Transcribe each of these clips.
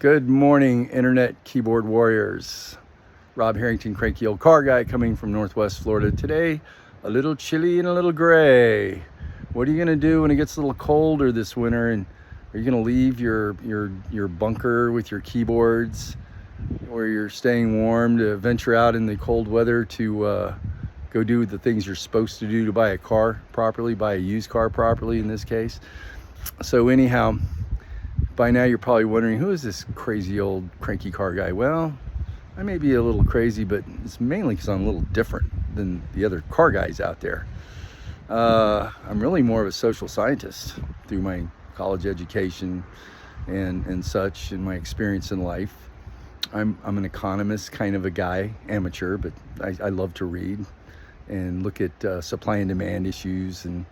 Good morning, Internet Keyboard Warriors. Rob Harrington, Cranky Old Car Guy, coming from Northwest Florida today. A little chilly and a little gray. What are you gonna do when it gets a little colder this winter? And are you gonna leave your bunker with your keyboards, where you're staying warm, to venture out in the cold weather to go do the things you're supposed to do to buy a car properly, buy a used car properly in this case? So anyhow, by now you're probably wondering, who is this crazy old cranky car guy? Well, I may be a little crazy, but it's mainly because I'm a little different than the other car guys out there. I'm really more of a social scientist through my college education and such, and my experience in life. I'm an economist kind of a guy, amateur, but I love to read and look at supply and demand issues, and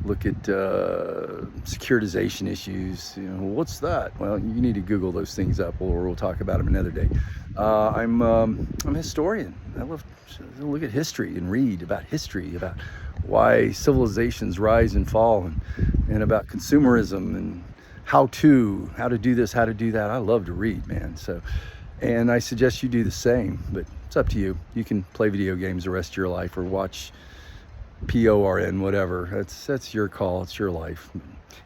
look at securitization issues. You know, what's that? Well, you need to Google those things up, or we'll talk about them another day. I'm a historian. I love to look at history and read about history, about why civilizations rise and fall, and about consumerism, and how to do this, how to do that. I love to read, man. So, and I suggest you do the same, but it's up to you. You can play video games the rest of your life, or watch PORN, whatever. That's your call. It's your life.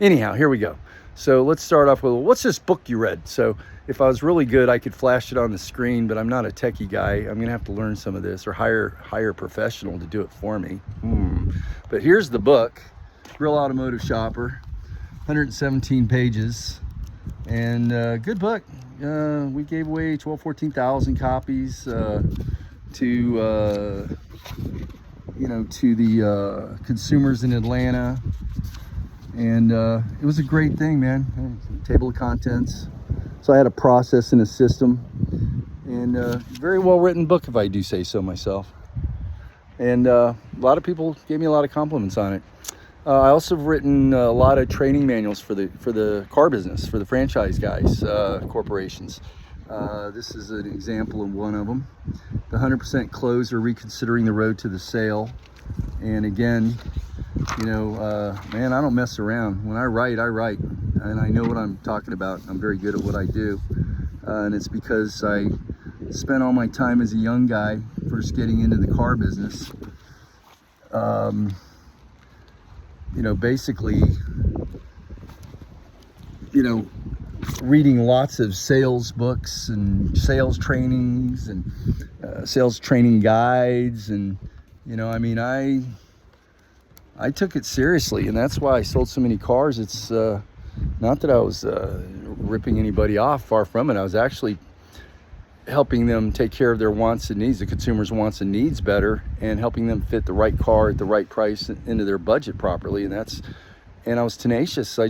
Anyhow, here we go. So let's start off with, what's this book you read? So if I was really good, I could flash it on the screen, but I'm not a techie guy. I'm gonna have to learn some of this, or hire a professional to do it for me. But here's the book, Real Automotive Shopper, 117 pages, and good book. We gave away 14,000 copies to the consumers in Atlanta, and it was a great thing, man. Table of contents. So I had a process and a system, and very well written book, if I do say so myself. And a lot of people gave me a lot of compliments on it. I also have written a lot of training manuals for the car business, for the franchise guys, corporations. This is an example of one of them. The 100% close, or reconsidering the road to the sale. And again, man, I don't mess around. When I write, and I know what I'm talking about. I'm very good at what I do, and it's because I spent all my time as a young guy, first getting into the car business. Basically, reading lots of sales books and sales trainings and sales training guides, and I took it seriously, and that's why I sold so many cars. It's not that I was ripping anybody off, far from it. I was actually helping them take care of their wants and needs, the consumer's wants and needs, better, and helping them fit the right car at the right price into their budget properly. And I was tenacious. I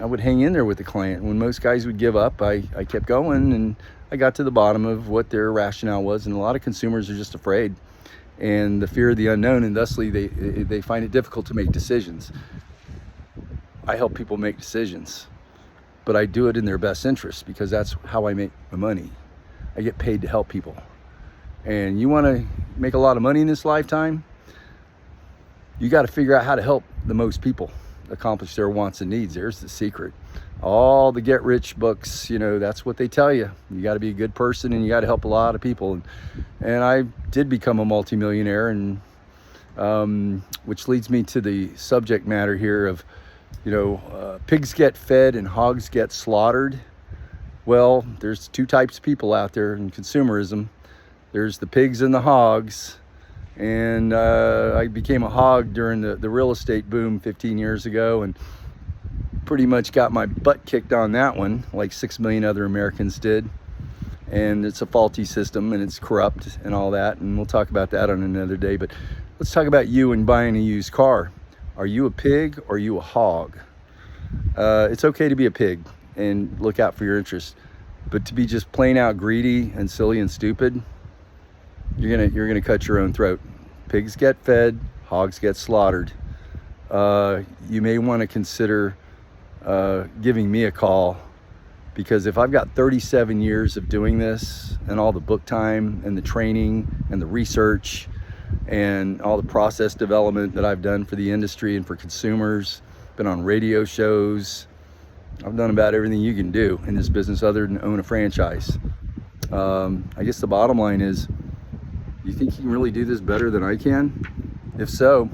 would hang in there with the client. When most guys would give up, I kept going, and I got to the bottom of what their rationale was. And a lot of consumers are just afraid, and the fear of the unknown, and thusly they find it difficult to make decisions. I help people make decisions, but I do it in their best interest, because that's how I make my money. I get paid to help people. And you want to make a lot of money in this lifetime, you got to figure out how to help the most people accomplish their wants and needs. There's the secret. All the get rich books, that's what they tell you. You got to be a good person, and you got to help a lot of people. And I did become a multimillionaire, and which leads me to the subject matter here of, pigs get fed and hogs get slaughtered. Well, there's two types of people out there in consumerism. There's the pigs and the hogs. And I became a hog during the real estate boom 15 years ago, and pretty much got my butt kicked on that one, like 6 million other Americans did. And it's a faulty system, and it's corrupt and all that, and we'll talk about that on another day. But let's talk about you and buying a used car. Are you a pig, or are you a hog? It's okay to be a pig and look out for your interests, but to be just plain out greedy and silly and stupid, you're gonna cut your own throat. Pigs get fed, hogs get slaughtered. You may want to consider giving me a call, because if I've got 37 years of doing this, and all the book time and the training and the research and all the process development that I've done for the industry and for consumers, been on radio shows, I've done about everything you can do in this business other than own a franchise. I guess the bottom line is, you think you can really do this better than I can? If so,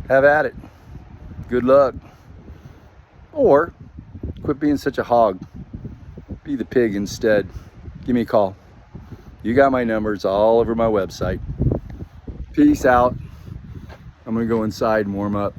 have at it. Good luck. Or quit being such a hog. Be the pig instead. Give me a call. You got my numbers all over my website. Peace out. I'm gonna go inside and warm up.